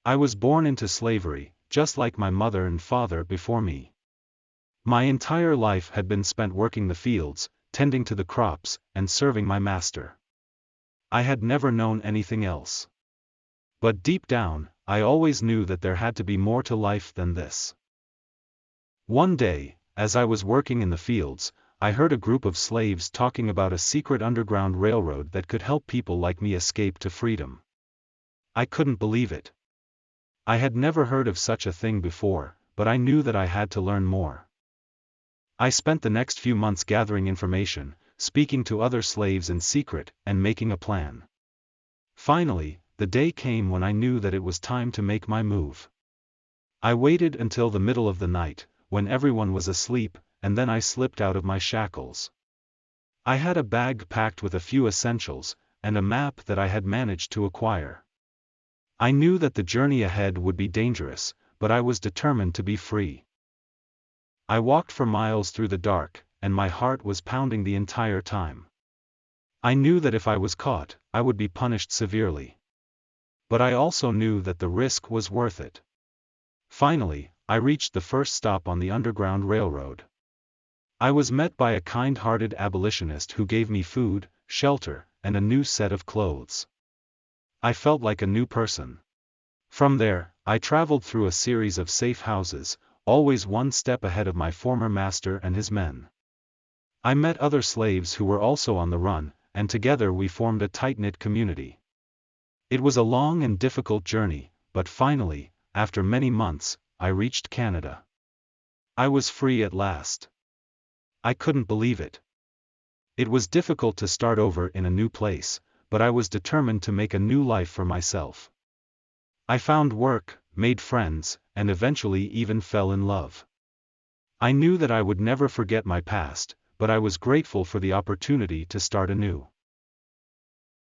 I was born into slavery, just like my mother and father before me. My entire life had been spent working the fields, tending to the crops, and serving my master. I had never known anything else. But deep down, I always knew that there had to be more to life than this. One day, as I was working in the fields, I heard a group of slaves talking about a secret underground railroad that could help people like me escape to freedom. I couldn't believe it. I had never heard of such a thing before, but I knew that I had to learn more. I spent the next few months gathering information, speaking to other slaves in secret, and making a plan. Finally, the day came when I knew that it was time to make my move. I waited until the middle of the night, when everyone was asleep, and then I slipped out of my shackles. I had a bag packed with a few essentials, and a map that I had managed to acquire. I knew that the journey ahead would be dangerous, but I was determined to be free. I walked for miles through the dark, and my heart was pounding the entire time. I knew that if I was caught, I would be punished severely. But I also knew that the risk was worth it. Finally, I reached the first stop on the Underground Railroad. I was met by a kind-hearted abolitionist who gave me food, shelter, and a new set of clothes. I felt like a new person. From there, I traveled through a series of safe houses, always one step ahead of my former master and his men. I met other slaves who were also on the run, and together we formed a tight-knit community. It was a long and difficult journey, but finally, after many months, I reached Canada. I was free at last. I couldn't believe it. It was difficult to start over in a new place, but I was determined to make a new life for myself. I found work, made friends, and eventually even fell in love. I knew that I would never forget my past, but I was grateful for the opportunity to start anew.